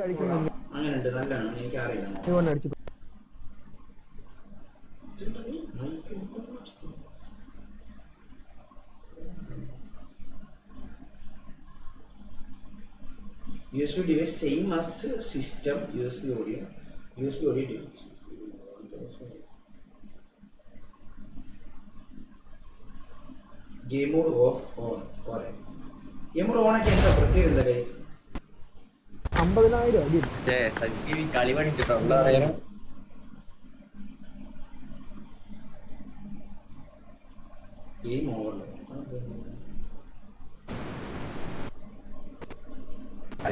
അങ്ങനെയുണ്ട് നല്ലതാണ് എനിക്കറിയില്ല. USB device same as system USB audio device. Game mode off on correct. Game mode on ആക്കി എന്താ പ്രത്യേകത എന്താ ഗൈസ്? 50,000 അടി. സഞ്ജീവി കളി പഠിച്ചിട്ടുണ്ടോ അറിയാലോ. Game over.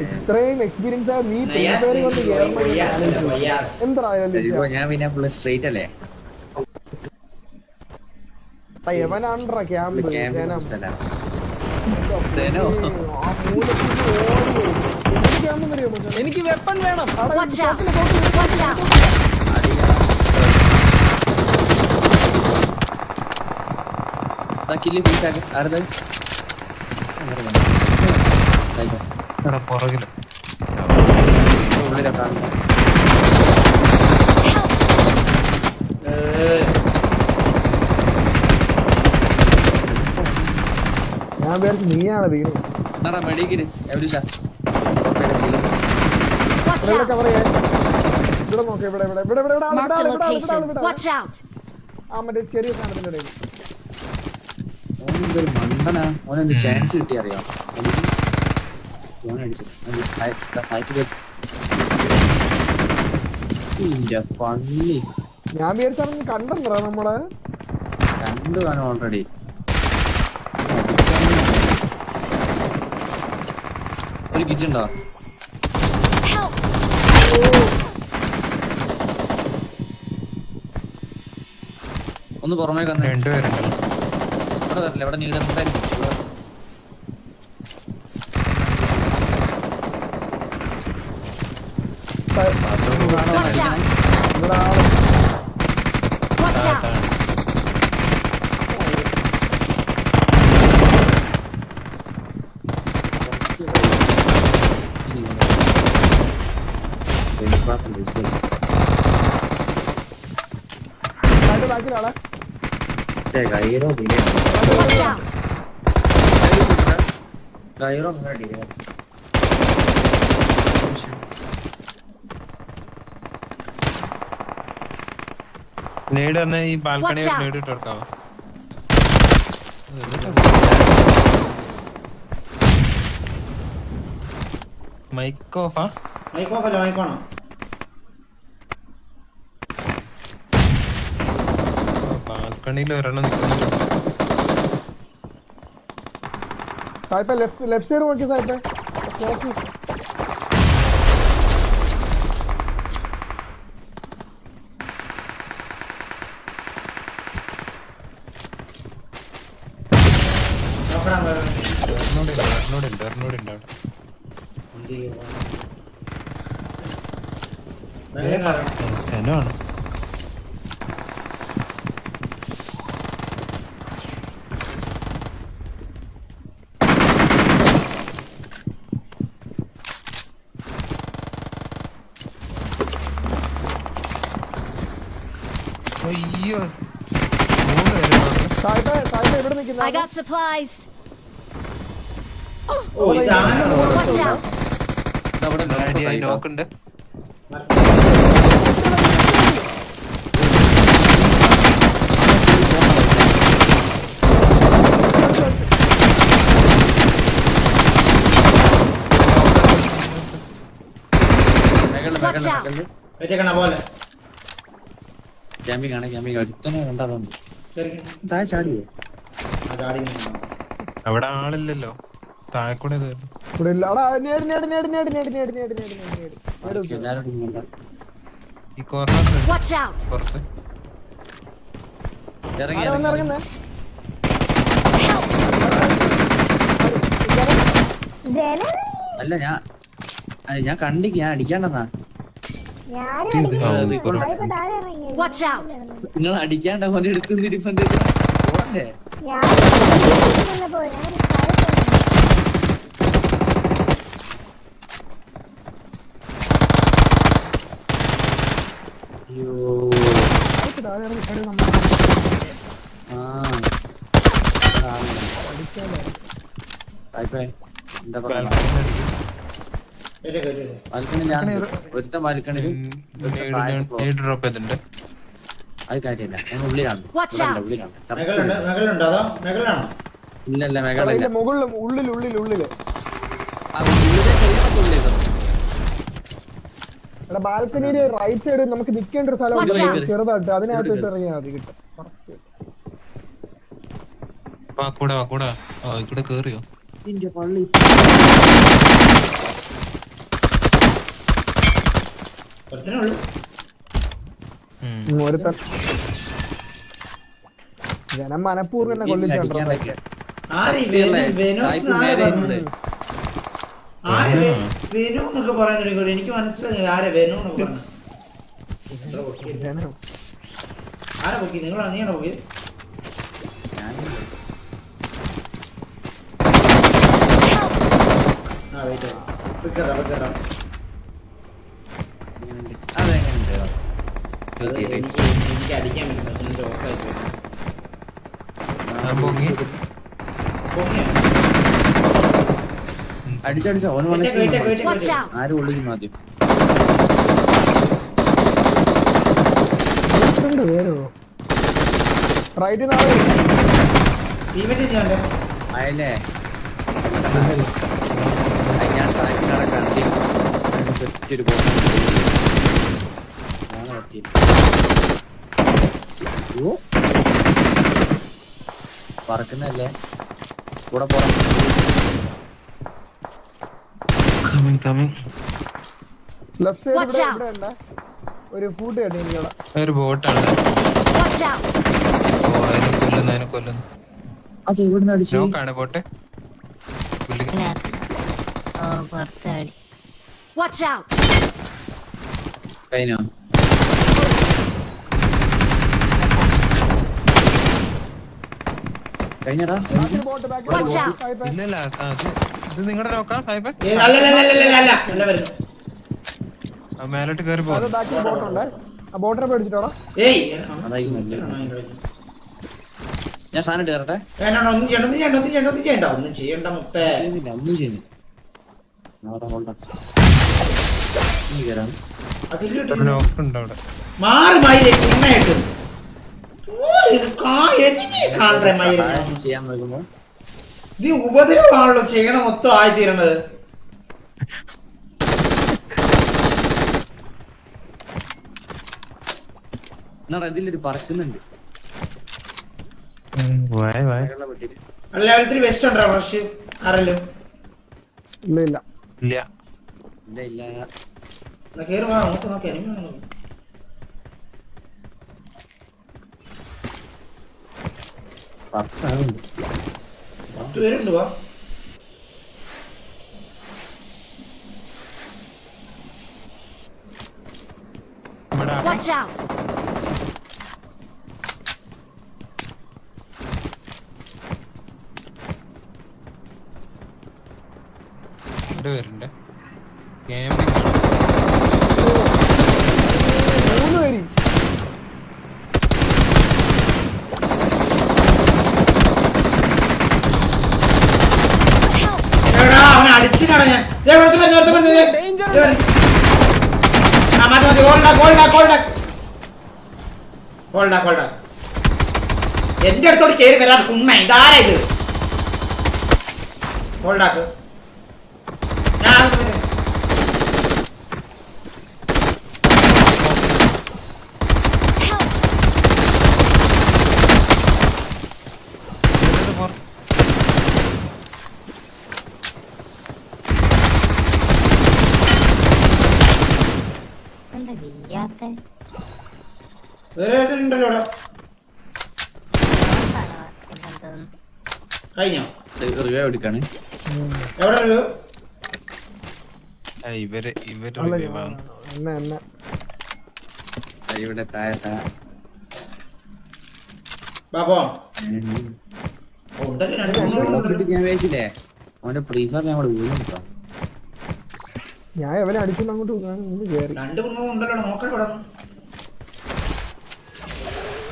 ഇത്രയും എക്സ്പീരിയൻസ് നീ ഞാൻ പിന്നെ ഫുള്ള് സ്ട്രേറ്റ് അല്ലേ. എവനാണ്ട്രാ ക്യാമ്പ് എനിക്ക് വെപ്പൺ വേണം. കില്ല് ഫിനിഷാക്ക് ആരത് പുറകില് ഉള്ളിലെ കാണുന്നു. ഞാൻ പേർക്ക് നീയാണ് വീണ് മെഡിക്കിന് ഇവിടെ നോക്കാം. ഇവിടെ മറ്റേ ചെറിയ സാധനത്തിന്റെ ഇടയിൽ മണ്ടനാ. ഓനെന്ത് ചാൻസ് കിട്ടി അറിയാം. പള്ളി ഞാൻ വിചാരിച്ചു കണ്ടെന്നറ നമ്മളെ കണ്ടു കാണും ഓൾറെഡി. ഒരു കിറ്റുണ്ടോ? ഒന്ന് പുറമേക്ക് വന്നേ. രണ്ടുപേരുണ്ടല്ലോ ഇവിടെ വരില്ല. ഇവിടെ നീട് എന്തായിരിക്കും. നേട് തന്നെ ഈ ബാൽക്കണി നേട് ഇട്ട് കൊടുക്കാവോ? മൈക്ക് ഓഫാ? മൈക്ക് ഓഫ് അല്ല, മൈക്ക് ഓണോ? ബാൽക്കണിയിൽ ഒരെണ്ണം നിൽക്കുന്നുണ്ട്. സായിപ്പ ലെഫ്റ്റ് സൈഡ് നോക്കി സായിപ്പ. ജനമാണ്. അയ്യോ I got supplies. ഓ ഇതാണ്. Watch out. നോക്കുന്നുണ്ട്. അവിടെ ആളില്ലല്ലോ. താഴെക്കൂടെ ഈ കോർണർ പുറത്ത് അല്ല ഞാൻ കണ്ടിക്ക്. ഞാൻ അടിക്കാണ്ടെന്നാ. നിങ്ങൾ അടിക്കാണ്ട പോലെ എടുക്കുന്നിരിപ്പന്തേ. അയ്യോ താഴെ ഇറങ്ങി സൈഡിൽ നമ്മൾ ആ സായിപ്പേ, എന്താ പറയാ കേട്ടോ കേട്ടോ ബാൽക്കണി ഞാൻ ഒരുത്തൻ ബാൽക്കണിയിലും ഡ്രോപ്പ് ചെയ്തിട്ടുണ്ട്. അത് കാര്യമില്ല, ഞാൻ ഉള്ളിലാണ് Watch out. ഉള്ളിലാണ്. മെകളുണ്ട് മെകളുണ്ടോ അതോ മെകളാണോ? ഇല്ലല്ല മേഘാലയ മുകളിലും ഉള്ളില് എടാ ബാൽക്കണിയുടെ റൈറ്റ് സൈഡ് നമുക്ക് നിൽക്കേണ്ട ഒരു സ്ഥലം Watch out. ചെറുതായിട്ട് അതിനകത്ത് ഇറങ്ങിയാൽ മതി കിട്ടും. കൂടെ കൂടെ കേറിയോ? പള്ളി ഒരുത്തനേ ഉള്ളൂ. ഒരുത്തൻ ജനം മനഃപൂർവ്വം എന്നെ കൊല്ലിച്ചുണ്ടോ? ആര് ഈ വെനു എന്നൊക്കെ പറയുന്നുണ്ട്. എനിക്ക് മനസ്സിലായി ആരെ വെനു എന്നൊക്കെ പറഞ്ഞു. ജനം ആരാ പൊക്കി? നിങ്ങളാണ്? നീയാണോ പൊക്കി? ആ വെയിറ്റ് വെക്കറാ. അതെങ്ങനെയുണ്ട്? എനിക്ക് അടിക്കാൻ പറ്റും, പക്ഷെ എനിക്ക് ഓഫായി പോയി. പൊങ്ങി അടിച്ചടിച്ചോ ഓന് Watch out. ആരും ഉള്ളിക്കുന്നു ആദ്യം. പേരോ റൈറ്റ് നാളെ ടീമേറ്റ് ചെയ്യാണ്ട് അയല്ലേ ഞാൻ സായിപ്പിനാടെ കണ്ടി ഒരു പറക്കുന്നല്ലേ കൂടെ പോണം. Left Watch side out. ഇവിടെ ഉണ്ട് ഒരു ഫുഡ് കേട്ടോ എനിക്കവിടെ. ഒരു ബോട്ടാണ്. Watch out. അതിനെ കൊല്ലുന്നു. അത് ഇവിടുന്ന് അടിച്ചു. നോക്കാണ് ബോട്ടെ. Watch out. കഴിഞ്ഞോ? കഴിഞ്ഞടാ. ബാക്കിൽ ബോട്ട് ബാക്കിൽ Watch out. ബോട്ട് ഇല്ലല്ല ഇത് നിങ്ങളുടെ നോക്കാം സാഹിബ്. അല്ല വരുന്നു. മേലോട്ട് കയറി അത് പോകും. ബാക്കിൽ ബോട്ടുണ്ട്. ആ ബോട്ടിനെ പേടിച്ചിട്ടോടാ. ഏയ് അതായിരിക്കും. ഞാൻ സാധനം കയറട്ടെ. ഒന്നും ചെയ്യണ്ട മുത്തേ. ഒന്നും ചെയ്യുന്നില്ല. നീ കയറാം. നോക്കുണ്ട് അവിടെ. മാറി മയിലേ കുണ്ണയായിട്ട് കാണേ മയില്. ചെയ്യാൻ നോക്കുമ്പോ ഇത് ഉപദ്രവമാണല്ലോ ചെയ്യണ മൊത്തം ആയി തീരണത്. എന്നാ ഇതിലൊരു പറക്കുന്നുണ്ട്. അല്ല ലെവലത്തിൽ വെസ്റ്റ് ഉണ്ടോ ഫ്രഷ് ആരല്ലോ? ഇല്ല ഇല്ല ഇല്ല ഇല്ല ഇല്ല. കേറി വാ, നോക്ക് എനിമി വന്നു. പറക്കാറുണ്ട്. 10 പേരുണ്ട്. വാ Watch out. പേരുണ്ട്. ക്യാമ്പിംഗ് 3 പേര്. അവനെ അടിച്ചിട്ടാണ് ഞാൻ. എന്റെ അടുത്തോട്ട് കേറി വരാൻ കുണ്ണ ഇതാരാ ഇത്? ഹോൾഡാക്ക്. ഉണ്ടല്ലോ ഇവിടെ. കഴിഞ്ഞോ? റിവ്യൂ എടുക്കാണ്. എവിടെ റിവ്യൂ? ഇവര് അല്ല review ആണ്. എന്നെ ഇവിടെ താഴെ ബാബോ ഉണ്ടല്ലോ ഞാൻ വേച്ചില്ലേ അവന്റെ പ്രീഫർ ഞാൻ അവിടെ വീഴും. ഞാൻ എവനെ അടിച്ചിട്ട് അങ്ങോട്ട് കയറി. 2 ഉണ്ടല്ലോ നോക്കട്ടെ ഇവിടെ.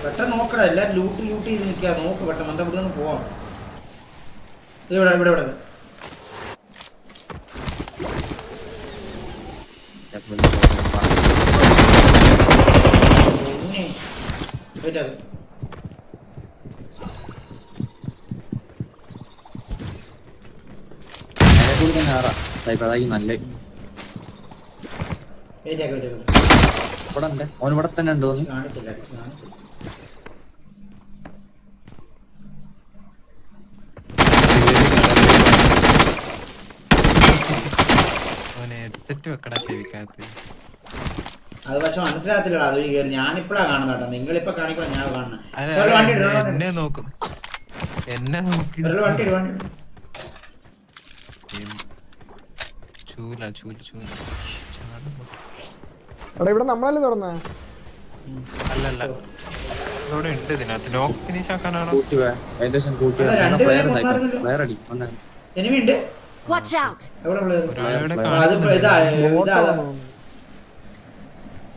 പെട്ടെന്ന് നോക്കടാ, എല്ലാരും ലൂട്ട് ചെയ്ത് നിൽക്കാ. നോക്ക് പെട്ടെന്ന്, നമ്മുടെ ഇവിടെ നിന്ന് പോവാം. ഇവിടെ ഇവിടെ ഇവിടെ വെയിറ്റ് ആകും. നല്ല വെയിറ്റ് ആക്കി വെയിറ്റ് ആക്കി. ഇവിടെ ഉണ്ട്, ഓൻ ഇവിടെ തന്നെ ഉണ്ടോ? കാണിച്ചില്ല, കാണിച്ചില്ല. അവനെ ഹെഡ്സെറ്റ് വെക്കടാ ചെവിക്കകത്ത്. അത് പക്ഷെ മനസ്സിലാകത്തില്ല. അതൊരു കയറി ഞാനിപ്പോഴാ കാണുന്ന കേട്ടോ. നിങ്ങളിപ്പോ കാണിക്കണം, ഞാൻ കാണുന്നത്. എന്നെ നോക്കും, എന്നെ നോക്കി വണ്ടി ചൂല ചൂല ചൂല. എടാ ഇവിടെ നമ്മളല്ലേ തുറന്നേ? അല്ലല്ല, ഇവിടെ ഉണ്ട് ഇതിനകത്ത്. നോക്ക് ഫിനിഷ് ആക്കാനാണോ? എനിമി ഉണ്ട്. Watch out! എവിടെ ഉള്ളത്? ഒരാളെ അത് ഇതാ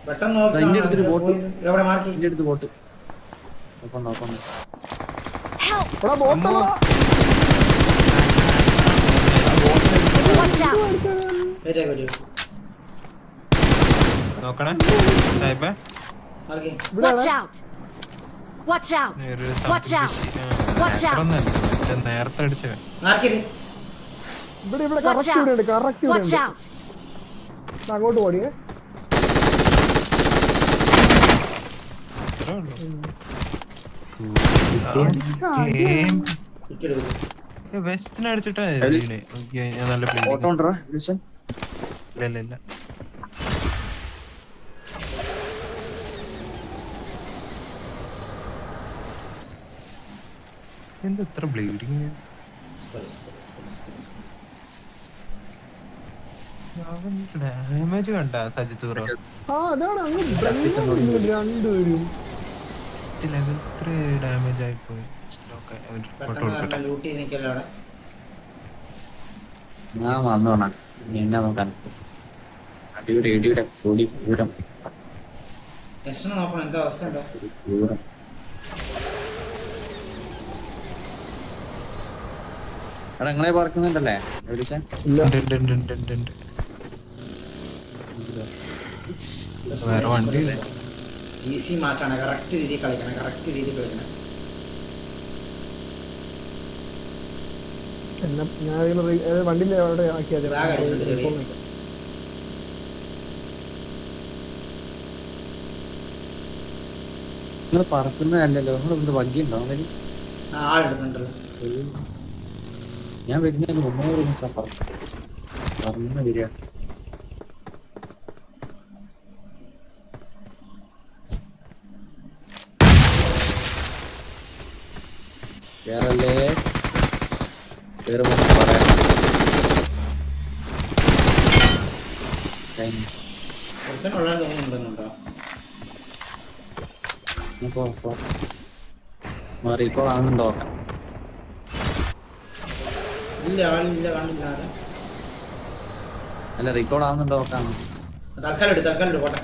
പെട്ടെന്ന് നോക്ക്. എവിടെ മാർക്ക്? എന്റെ അടുത്ത് പോട്ട് നോക്കണ്ട. Help! എടാ ബോട്ടുള്ള Watch out! വെയിറ്റ് ആക്കി വെയിറ്റ്. നോക്കണേ സാഹിബേ. Mark. Watch out! Watch out! Watch out! Watch out! നേരത്തെ അടിച്ചേ. മാർക്ക് ചെയ്ത്. ഇവിടെ Watch കറക്റ്റ് ഇവിടെ ഉണ്ട്, out! കറക്റ്റ് ഇവിടെ Watch ഉണ്ട്. out! അങ്ങോട്ട് പോടിയേ. അത്രേ ഉള്ളൂ. ടിക്കറ്റ് കൊടുക്കും. വെസ്റ്റിന് അടിച്ചിട്ടാ ഞാൻ നല്ല ഫോട്ടോ ഉണ്ടോ? ഇല്ല ഇല്ല. എന്താ ഇത്ര ബ്ലീഡിങ്? ഡാമേജ് കണ്ട സജിത്ത് ബ്രോ? ആ അതാണ് അങ്ങ് രണ്ടുപേരും. ലെവൽ 3 ഡാമേജ് ആയിപ്പോയി. പെട്ടെന്ന് ലൂട്ട് ചെയ്ത് നിൽക്കല്ലോ അവിടെ. ഞാൻ വന്നോണ എന്നെ നോക്കാൻ. അടിയുടെ ഇടിയുടെ കൂടി പൂരം നെക്സ്റ്റ് നോക്കണം എന്താ അവസ്ഥ ഉണ്ടോ. പൂരം. എടാ നിങ്ങളെ പറക്കുന്നുണ്ടല്ലേ? വേറെ വണ്ടി ഈസി മാച്ചാണ്. കറക്റ്റ് രീതിയിൽ കളിക്കണം, കറക്റ്റ് രീതിയിൽ കളിക്കണം. ഞാൻ വണ്ടിയിൽ അവിടെ ആക്കിയാൽ ബാഗ് അടിച്ചിട്ടുണ്ട് ചെറിയ. നിങ്ങൾ പറക്കുന്നതല്ലല്ലോ, നിങ്ങൾ ഇവിടെ വണ്ടിയുണ്ടോ? ആളെടുത്തുണ്ടല്ലോ. ഞാൻ വരുന്നതിന് മുന്നൂറ് പറന്ന് വരിക. കേറല്ലേ കേറുമ്പോ പറയാം. ഒരുത്തനുള്ളതെന്ന് തോന്നുന്നുണ്ടെന്നുണ്ടോ? മാറി ഇപ്പോൾ ആണെന്നുണ്ടോ? ഇല്ല, ആളില്ല, കാണില്ല. അല്ല റീകോൾ ആവുന്നുണ്ടോ നോക്കാം. തൽക്കാലം ഇട്ട് പോട്ടെ.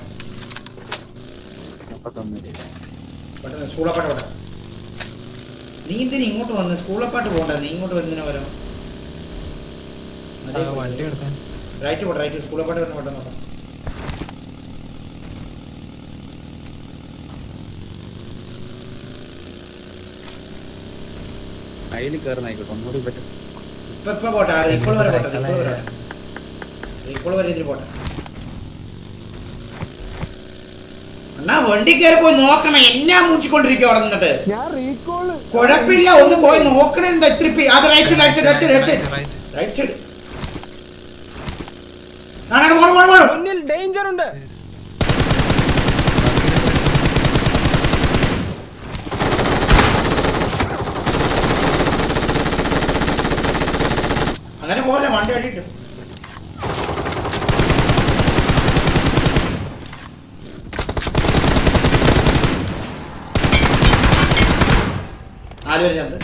പെട്ടെന്ന് സ്കൂളപ്പാട്ട് പോട്ടെ. നീ എന്തിനാ ഇങ്ങോട്ട് വന്ന്? സ്കൂളപ്പാട്ട് പോകണ്ട, നീ ഇങ്ങോട്ട് വരുന്നതിന് പകരം വണ്ടി എടുക്കാൻ. റൈറ്റ് പോട്ടെ, റൈറ്റ്. സ്കൂളപ്പാട്ട് വരുന്ന പെട്ടെന്ന് നോക്കാം. അതിൽ കയറുന്നായിക്കോട്ടെ, ഒന്നുകൂടി പറ്റും. ഇപ്പൊ പോട്ടെ, റീകോൾ വരെ പോട്ടെ, റീകോൾ വരെ ഇതിൽ പോട്ടെ. എന്നാ വണ്ടി കയറി പോയി നോക്കണം. എന്നാ മൂച്ചിക്കൊണ്ടിരിക്കും അവിടെ നിന്നിട്ട്. ഞാൻ റീകോള് കുഴപ്പമില്ല, ഒന്ന് പോയി നോക്കണേ. എന്താ ഇത്തിരി അത് right side, right side, right side, right side, right side. മുന്നിൽ ഡേഞ്ചർ ഉണ്ട്. അങ്ങനെ പോലെ വണ്ടി വേണ്ടിട്ട് നാലുപേര് ചേർത്ത്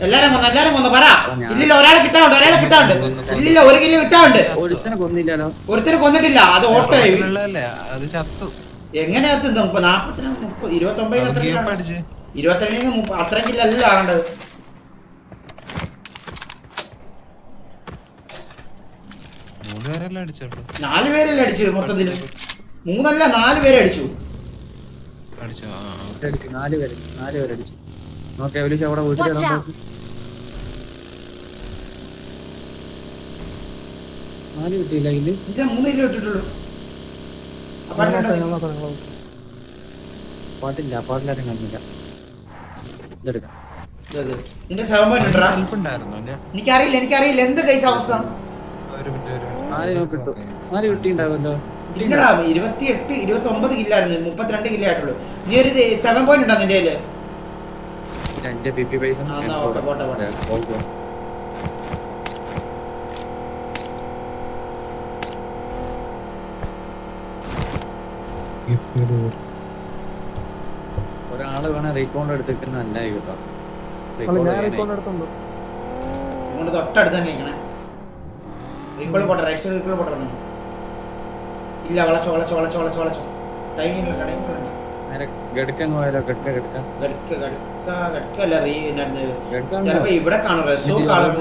എല്ലാരും കൊന്നു പറ. ഇല്ലില്ല, ഒരാളെ കിട്ടാണ്ട്. ഇല്ലില്ല, 1 കിലോ കിട്ടാണ്ട്. ഒരുത്തനെ കൊന്നില്ലല്ലോ. ഒരുത്തര് കൊന്നിട്ടില്ല, അത് ഓട്ടോ. ഉള്ളതല്ലേ, അത് ചത്തു. എങ്ങനെ 40, 29 അടിച്ച് 22 അത്രയും കില്ല അല്ല ആകേണ്ടത്. 3 പേരെല്ലാം അടിച്ചോളൂ. 4 പേരല്ലേ അടിച്ചു മൊത്തത്തില്. 3 അല്ല 4 പേരെ അടിച്ചു. അടിച്ചു. 4 പേര് അടിച്ചു. നോക്കേ അവിടെ Watch out! വീട്ടിൽ 4 കിട്ടിയില്ല ഇതില്. ഇല്ല, 3 കിലോ ഇട്ടിട്ടുള്ളൂ. പാട്ടില്ലാരും കണ്ടില്ല. ഇതെടുക്കാം. നിന്റെ 7 പോയിന്റ് ഉണ്ടോ? ഹെൽപ്പ് ഉണ്ടായിരുന്നോ? എനിക്കറിയില്ല എന്ത് കൈസ് അവസ്ഥ. ഒരു മിനിറ്റ് 4 കിട്ടും. 4 കിട്ടിണ്ടാവുമല്ലോ. ഇല്ലടാ, 28, 29 കില്ലായിരുന്നു, 32 കിലോ ആയിട്ടുള്ളൂ. നീ ഒരു 7 പോയിന്റ് ഉണ്ടോ നിന്റെ കയ്യില്? എന്റെ PP പൈസ പോട്ടെ. ഒരാള് വേണേ റീകോണ്ട് എടുത്തിട്ട് നല്ല കേട്ടോ. ഞാൻ റെക്കോർഡ് എടുത്തുണ്ട്. ഇങ്ങോട്ട് തൊട്ടടുത്ത് തന്നെ ഇരിക്കണേ. റീകോൾ പോട്ടെ, റൈറ്റ് സൈഡ് റീകോൾ പോട്ടെ. ഇല്ല, വളച്ചോ. ടൈമിംഗ് ഗഡ്ക്കങ്ങ് പോയാലോ. ഗഡ്ക്ക ചിലപ്പോ ഇവിടെ കാണും. റെസോ കാണും.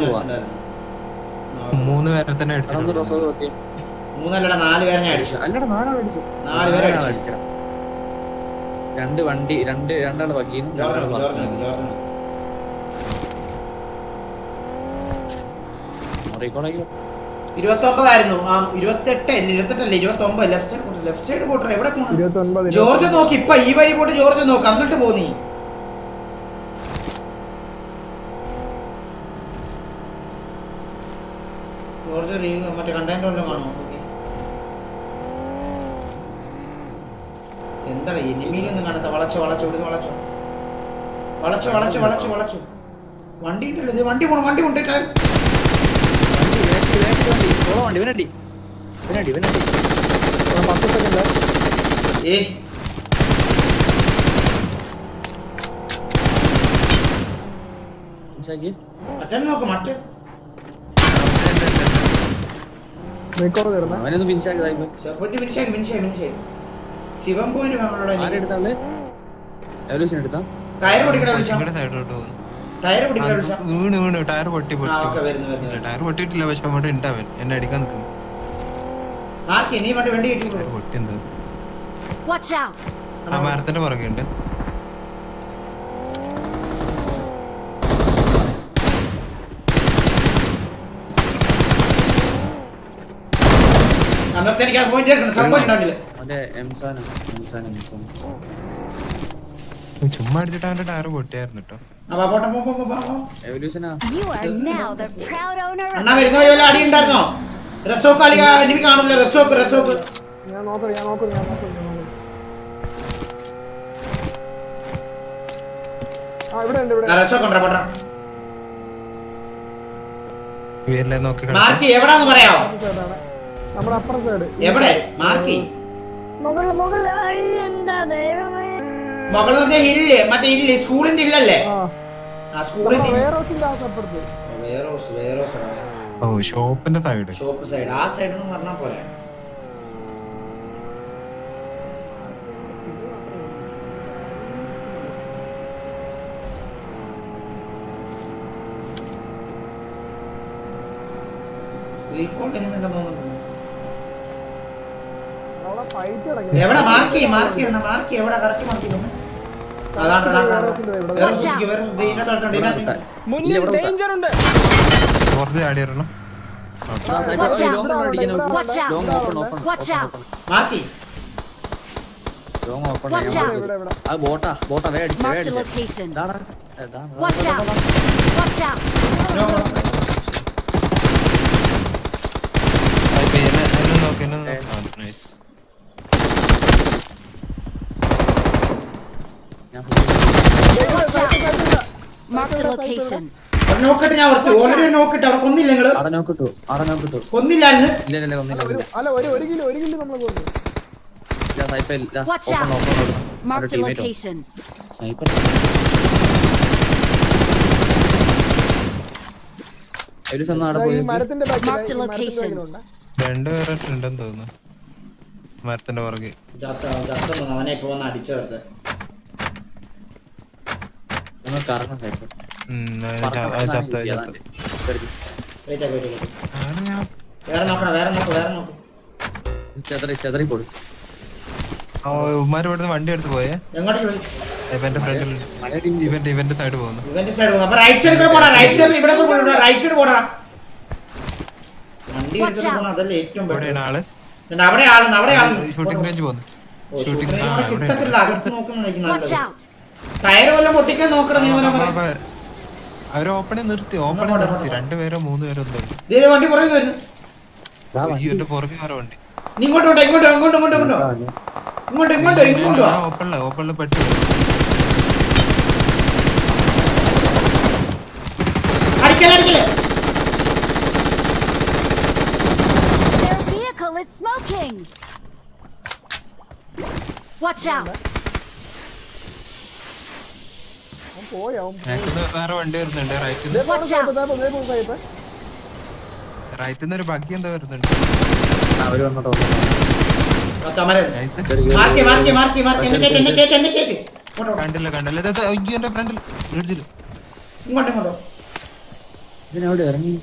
3 പേരെ തന്നെ അടിച്ചു. 3 അല്ലടാ, 4 പേരെ ഞാൻ അടിച്ചു. 4 പേരെ അടിച്ചു. 2 വണ്ടി രണ്ടാണ് ബാക്കിന്ന്. ജോർജ് 29 ആയിരുന്നു. 28 അല്ലേ 29. ലെഫ്റ്റ് സൈഡ് പോട്ടെ. എവിടെ പോണു? 29. ജോർജ് നോക്ക്. ഇപ്പൊ ഈ വഴി പോട്ട് ജോർജ് നോക്ക്, എന്നിട്ട് പോന്നീ. ജോർജ് മറ്റേ കണ്ടന്റ് വല്ലതും കാണോ? എന്താണ് എനിമീനൊന്നും കാണാത്ത? വളച്ചോ. വണ്ടി ഉണ്ടല്ലോ, ഇത് വണ്ടി കൊണ്ടിട്ട് ഇവനടി 10 സെക്കൻഡ്. മറ്റേ നോക്ക്. മറ്റേ റെക്കോർഡ് തരുന്ന അവനൊന്ന് പിൻഷാക്കി ഫിനിഷായി. ശിവം പോയിന്റ് ആരെടുത്താള് എവല്യൂഷൻ എടുത്താ ടയർ പൊട്ടിക്കട വിളിച്ചോ. സൈഡിലോട്ട് പോകുന്നു. ടയർ പൊട്ടിക്കട വിളിച്ചോ. വീണ് ടയർ പൊട്ടി. വരുന്നു. ടയർ പൊട്ടിയിട്ടില്ല, പക്ഷെ അങ്ങോട്ട് ഉണ്ടാവൻ എന്നെ അടിക്കാൻ നിൽക്കുന്നു. മാർക്ക് നീ വണ്ടി കിട്ടി. ടയർ പൊട്ടി എന്താ? Watch out! ആ മരത്തിന്റെ പുറകെ ഉണ്ട്. അന്നത്തെ എനിക്ക് ആ പോയിന്റ് എടുക്കണം. സംഭവം ഉണ്ടാവില്ല. ചുമ്മാ അടിച്ചിട്ട് അവന്റെ ടയർ പൊട്ടിയായിരുന്നു കേട്ടോ. You are now the proud owner അണ്ണാ വരുന്ന വഴി വല്ല അടി ഉണ്ടായിരുന്നോ? റസോക്ക് അടി എനിക്ക് കാണില്ല. റസോക്ക് ഞാൻ നോക്കും. ഇവിടെ റസോക്ക് ഉണ്ടോ? പോട്ടെ. ഇവരെല്ലാം നോക്കി മാർക്ക് എവിടാന്ന് പറയാവോ? നമ്മുടെ അപ്പുറത്തെ സൈഡ്. എവിടെ മാർക്ക്? മകള് ഹില്ല്, മറ്റേ ഹില്ല് സ്കൂളിന്റെ ഹില്ലല്ലേ? ആ സ്കൂളിന്റെ ഷോപ്പിന്റെ സൈഡ്. Shop side. ആ സൈഡ് എന്ന് പറഞ്ഞാ പോലെ. എവിടെ മാർക്ക്? എവിടെ കറക്റ്റ് മാർക്ക്? മുന്നിൽ ഡേഞ്ചർ ഉണ്ട്. പുറത്ത് ചാടിയിരണം. Watch out! മാർക്ക് ബോട്ടാ Mark the location. Watch out! Watch out! Nice. Mark the location. നോക്കിട്ട് ഞാൻ ഓൾറെഡി നോക്കിട്ട് അവിടെ കൊന്നില്ല. നിങ്ങള് കൊന്നില്ലായിരുന്നു. അല്ല ഒരു കിലോ നമ്മളെ കൊന്നു. Watch out! Mark the location. ഒരു സ്വന്തം അവിടെ ഈ പോയി മരത്തിന്റെ Marked a location. ബാക്കിലുണ്ട്. രണ്ടുപേരെ ഉണ്ടെന്ന് തോന്നുന്നു മരത്തിന്റെ പുറകെ. അവനെ ഇപ്പൊ വന്ന് അടിച്ചു ചേർത്ത്. നമ്മൾ കറങ്ങാൻ അത് ചത്ത. വേറെ നോക്ക്. ചെതറി കൊടുക്കും. ഉമ്മാര് ഇവിടുന്ന് വണ്ടി എടുത്ത് പോയേ. എങ്ങോട്ട് പോയി? ഇവന്റെ ഫ്രണ്ടിൽ ഇവന്റെ സൈഡ് പോകുന്നു. ഇവന്റെ സൈഡ് പോകുന്നു. അപ്പൊ റൈറ്റ് സൈഡ് പോടാ. റൈറ്റ് സൈഡ് ഇവിടെ റൈറ്റ് സൈഡ് പോടാ. വണ്ടി എടുത്തിട്ട് പോണ അതല്ലേ ഏറ്റവും ഇവിടെയാണ് ആള്. അവിടെ ആള് ഷൂട്ടിംഗ് റേഞ്ച് പോകുന്നു. കിട്ടത്തില്ല. അകത്ത് Watch നോക്കുന്ന out! ടയർ വല്ലതും പൊട്ടിക്കാൻ നോക്കണം. നീ അവര് ഓപ്പണെ നിർത്തി. രണ്ടുപേരോ മൂന്നുപേരോ എന്തോ. വണ്ടി പുറകെ വരുന്നു. ഈ ഒരു പുറകെ വേറെ വണ്ടി. നീ ഇങ്ങോട്ടോ. ഓപ്പണില് പെട്ടു. അടിക്കല്ലേ. Their vehicle is smoking! Watch out! അവൻ പോയി. വേറെ വണ്ടി വരുന്നുണ്ട്. Watch out! റൈറ്റിന്ന് ഒരു ബഗ്ഗി എന്താ വരുന്നുണ്ട്. അവര് വന്നോട്ടോ. നൈസ്. കണ്ടില്ല. എന്റെ ഫ്രണ്ടിൽ ഇടിച്ചില്ല. ഇങ്ങോട്ടോ. ഇതിനവിടെ ഇറങ്ങി.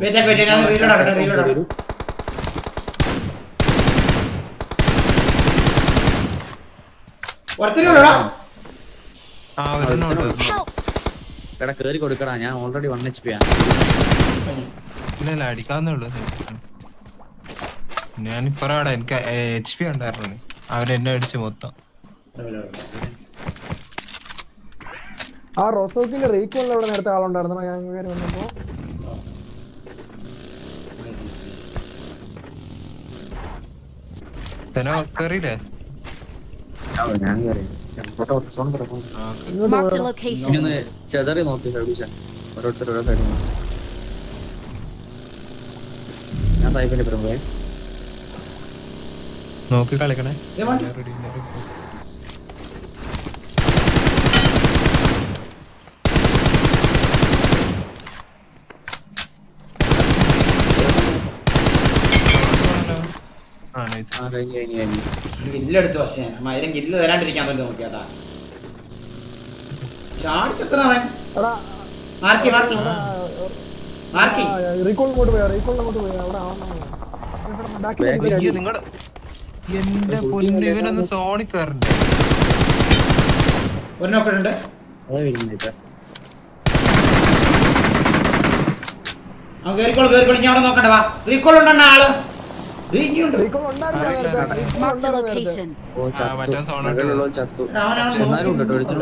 ഞാൻ റീലോഡ്. Help! എടാ കേറി കൊടുക്കടാ. ഞാൻ ഓൾറെഡി 1 HP ആണ്. ഇല്ല അടിക്കാന്നേ ഉള്ളു. ഞാനിപ്പറാടെ എനിക്ക് HP ഉണ്ടായിരുന്നു. അവരെന്നെ അടിച്ച് മൊത്തം. ആ റോസോക്കിന്റെ റീകോളിൽ അവിടെ നേരത്തെ ആളുണ്ടായിരുന്നു. ഞാൻ കയറി വന്നപ്പോ കയറിയില്ലേ? ഞാൻ കയറി. Marked a location. ചെതറി നോക്കി ഓരോരുത്തർ ഓരോ സൈഡ്. ഞാൻ സാഹിബിന്റെ പുറം പോയി നോക്കി കളിക്കണേ. ഗില്ലെടുത്ത് പക്ഷേ മയിലും ഗില്ല് തരാണ്ടിരിക്കാൻ പറ്റും. നോക്കിയാട്ടാ ചാടിച്ചെത്ര അവൻ. മാർക്കി റീകോളിനോട്ട് പോയാ അവിടെ നിങ്ങളുടെ എന്റെ പൊന്നു ഇവനൊന്ന് സോണി കയറണ്ടേ. ഒരു നോക്കുന്നുണ്ട്. കേറിക്കോളി. ഞാൻ അവിടെ നോക്കണ്ട. വാ റീകോൾ ഉണ്ടെണ്ണ ആള്. Marked a location. ചത്തു. എന്നാലും ഉണ്ട് കേട്ടോ.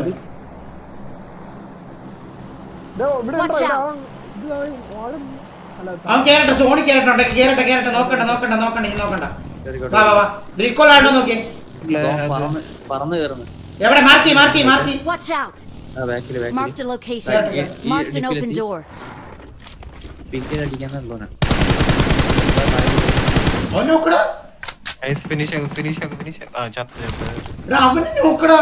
Watch out! അവൻ കേറട്ടെ. സോണി കേറട്ടെ. നോക്കണ്ട. വാ റീകോൾ ആണോ നോക്കിയേ. പറന്ന് കയറുന്നു. എവിടെ? മാർക്കി. Watch out! ബാക്കില് Marked a location. Marked an open door. പിക്കിൽ അടിക്കാന്നുള്ളൂ. അവൻ നോക്കടാ. ഫിനിഷ്. അവനെ നോക്കടാ.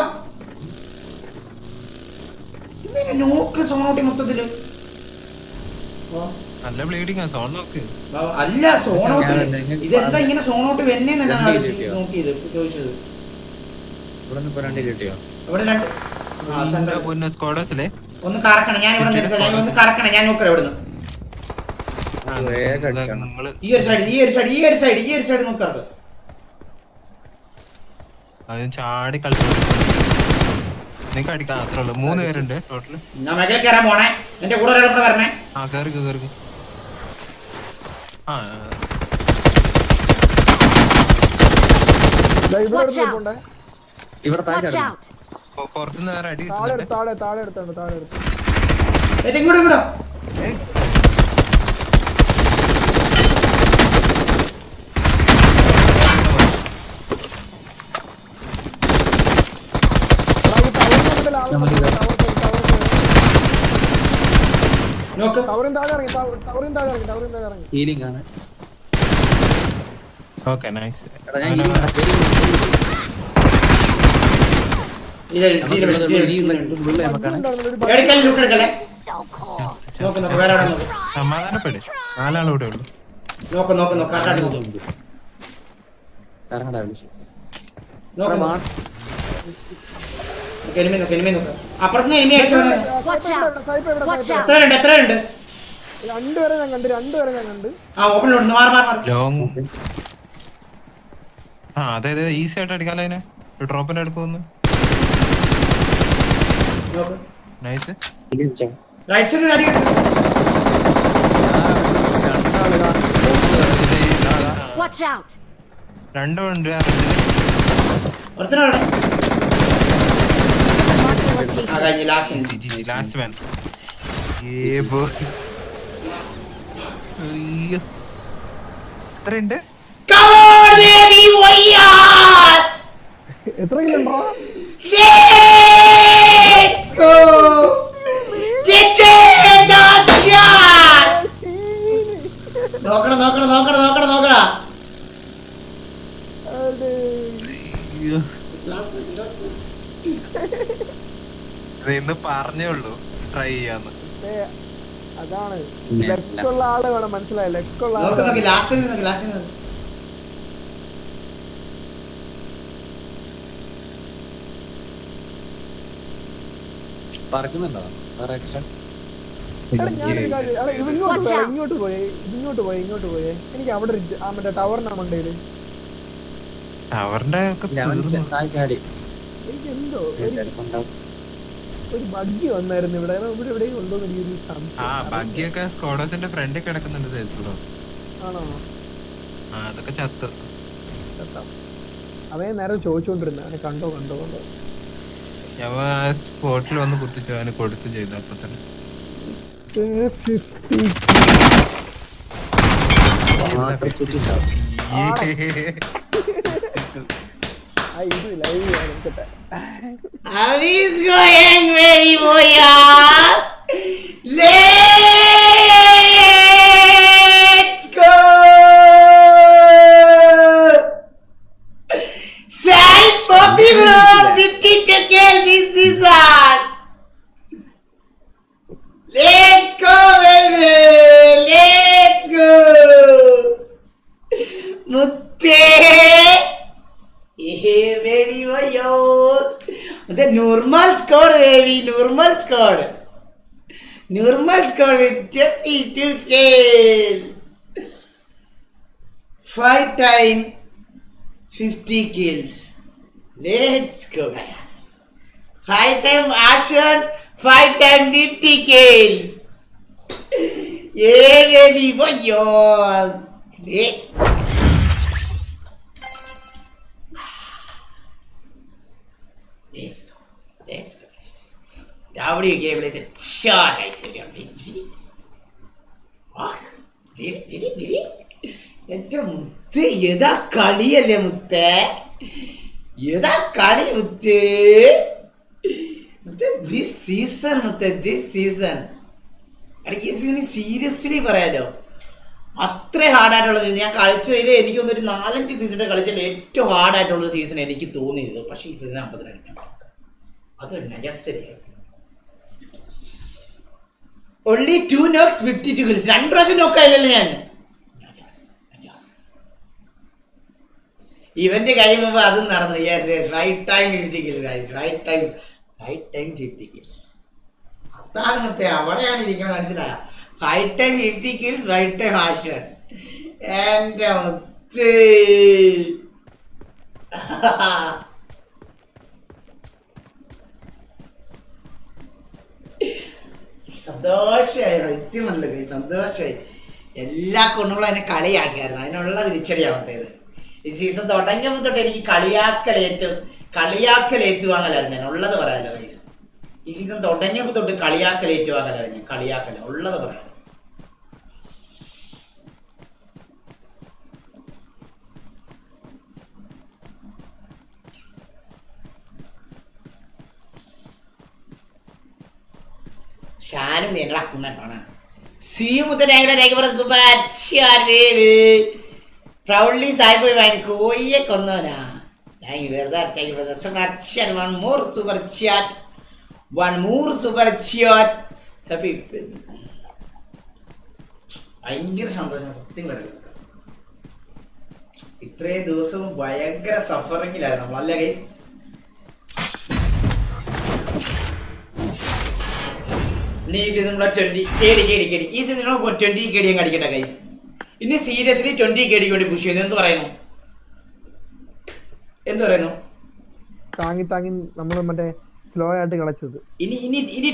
നോക്ക് സോണോട്ടി മൊത്തത്തില്. നല്ല ബ്ലീഡിങ് ആ. സോൺ നോക്ക്. അല്ല സോണോട്ടി ഇതെന്താ ഇങ്ങനെ സോണോട്ടി വെന്നെന്നാണ് നോക്കിയത് ചോദിച്ചത്. ഇവിടെ കിട്ടിയോ? ഇവിടെ രണ്ട് സ്ക്വാഡ് വെച്ചല്ലേ. ഒന്ന് കറക്കണം. ഞാൻ ഇവിടെ കറക്കണം. ഞാൻ നോക്കണം ഇവിടുന്ന്. ഈ ഒരു സൈഡ് നോക്കറക്ക്. അത് ചാടി കളിച്ചു. നിനക്ക് അടിക്കാൻ അത്രേ ഉള്ളൂ. 3 പേരുണ്ട് ടോട്ടല്. ഞാൻ മേഖല കയറാൻ പോണേ. എന്റെ കൂടെ ഒരാൾ കൂടെ വരണേ. കേറി. ഇവിടെ Watch out! പുറത്തുനിന്ന് വേറെ അടി താഴെ എടുത്തുണ്ട്. ഇങ്ങോട്ടോ. നോക്ക്. ഹീലിംഗ് ആണ്. Okay nice. ഇല്ല എടുക്കല്ലേ ലൂട്ട് എടുക്കല്ലേ നോക്ക് നോക്ക് വേറെ എവിടെ നോക്ക് സമാധാനപ്പെട്, 4 ആൾ ഇവിടെ ഉള്ളു. നോക്ക് നോക്ക് നോക്ക് കറക്റ്റായിട്ട് നോക്ക് നോക്ക് നോക്ക് എനിമി നോക്ക് എനിമി നോക്ക് അപ്പുറത്തുനിന്ന് എനിമി അടിച്ചു Watch out! Watch out! എത്ര ഉണ്ട് രണ്ടുപേരെ ഞാൻ കണ്ട് ആ ഓപ്പണിലുണ്ട് മാറി മാറി മാറി ലോങ് ആ അതായത് ഈസി ആയിട്ട് അടിക്കാലോ അതിനെ. ഡ്രോപ്പിന്റെ അടുക്കൊന്ന് നോക്ക് നൈസ്. റൈറ്റ് സൈഡിൽ അടി Watch out! രണ്ടും ഉണ്ട്. ഒരുത്തനവിടെ Mark the ആ location. കഴിഞ്ഞ് ലാസ്റ്റ് ലാസ്റ്റ് മാൻ. ഏ ബോയ്. അയ്യോ എത്രയുണ്ട്? Come on baby warriors എത്ര കിലുണ്ടോ? let's go നോക്കണം നോക്കണം നോക്കണം നോക്കണം നോക്കടാ അയ്യോ ഇത് ഇന്ന് പറഞ്ഞേ ഉള്ളൂ ട്രൈ ചെയ്യാന്ന്. അതാണ് ലെക്കുള്ള ആള് വേണം, മനസ്സിലായി? ലെക്കുള്ള നോക്ക് ആള് നോക്ക് ലാസ്റ്റ് നോക്ക് ലാസ്റ്റ് നോക്ക് പറക്കുന്നുണ്ടോ വേറെ എക്സ്ട്രാ? ഞാനൊരു കാര്യം, അല്ല, ഇത് ഇങ്ങോട്ട് പോയേ എനിക്ക് അവിടെ മറ്റേ ടവറിനാ മണ്ടയില് അവരുടെ ഒക്കെ തീർന്നു. ചാടി എനിക്ക് എന്തോ ഒരു ബഗ്ഗി വന്നായിരുന്നു ഇവിടെ എവിടെയും ഉണ്ടോന്ന് എനിക്ക് ആ ബാക്കിയൊക്കെ സ്കോഡോസിന്റെ ഫ്രണ്ടിൽ കിടക്കുന്നുണ്ട് തേച്ചൂടോ. ആണോ? ആ അതൊക്കെ ചത്ത്. അവയെ നേരെ ചോദിച്ചോണ്ടിരുന്ന അവനെ കണ്ടോ ഞാൻ സ്പോട്ടിൽ വന്ന് കുത്തിച്ചു, അവന് കൊടുത്തു ചെയ്തു. അപ്പൊ തന്നെ ഇത് ലൈവ് എടുക്കട്ടെ. How is going baby warriors let's go Sai Poppy bro 52 kills this season let's go baby let's go Mutte hey baby warriors the normal score baby normal score with 22 kills 5 time 50 kills let's go guys 5 time Ashen 5 time 50 kills yeah baby warriors let's Let's go, guys. W game like a shot, I said. Really? എന്റെ മുത്ത് ഏതാ കളിയല്ലേ മുത്തേ ഏതാ കളി മുത്തേ this season മുത്തേ this season എടാ ഈ സീസൺ സീരിയസ്ലി പറയാലോ അത്ര ഹാർഡായിട്ടുള്ളത് ഞാൻ കളിച്ചതിൽ എനിക്കൊന്നൊരു 4-5 സീസണിന്റെ കളിച്ചാൽ ഏറ്റവും ഹാർഡായിട്ടുള്ള സീസൺ എനിക്ക് തോന്നിയത്. പക്ഷേ ഈ സീസൺ 52 അടിക്കാൻ അതല്ല ജസ്റ്റ് only 2 knocks 52 kills 2 പ്രാവശ്യം നോക്കായില്ലല്ലോ ഞാൻ. ഇവന്റ് കഴിയുമ്പോ അതും നടന്നു. Right time 50 kills guys right time 50 kills അതാണ് മുത്തേ അവിടെയാണ് ഇരിക്കുന്നത് മനസ്സിലായ right time 50 kills right time ആഷൻ എന്റെ മുത്തേ സന്തോഷമായി സത്യമല്ല കൈ സന്തോഷമായി. എല്ലാ കുണ്ണുകളും അതിനെ കളിയാക്കിയായിരുന്നു. അതിനുള്ള തിരിച്ചടിയാവത്തേത് ഈ സീസൺ തുടങ്ങിയപ്പോൾ തൊട്ട് എനിക്ക് കളിയാക്കൽ ഏറ്റുവാങ്ങലായിരുന്നു ഞാൻ ഉള്ളത് പറയാലോ ഗൈസ്. ഈ സീസൺ തുടങ്ങിയപ്പോൾ തൊട്ട് കളിയാക്കൽ ഏറ്റുവാങ്ങലായിരുന്നു ഞാൻ കളിയാക്കല ഉള്ളത് പറയാലോ. ഷാനു നിങ്ങളെ കുണ്ണാണ് പ്രൗഡ്ലി സായിപ്പോയി വാങ്ങി കോഴിയെ കൊന്നവനാ. Thank you for that. Thank you for the super chat. One more super chat. One more super chat. Sabi, ഭയങ്കര സന്തോഷം സത്യം പറയും. ഇത്രയും ദിവസവും ഭയങ്കര സഫറിങ്ങിലായിരുന്നു നമ്മൾ അല്ലേ ഗൈസ്? ഇനി ഈ സീസൺ 20 KD ഈ സീസൺ 20 KD അങ്ങ് അടിക്കട്ടെ ഗൈസ്. ഇനി സീരിയസ്ലി 20 KD വേണ്ടി പുഷ് ചെയ്യുന്നു. എന്ത് പറയുന്നു? താങ്ങി നമ്മൾ മറ്റേ സ്ലോ ആയിട്ട് കളിച്ചത്. ഇനി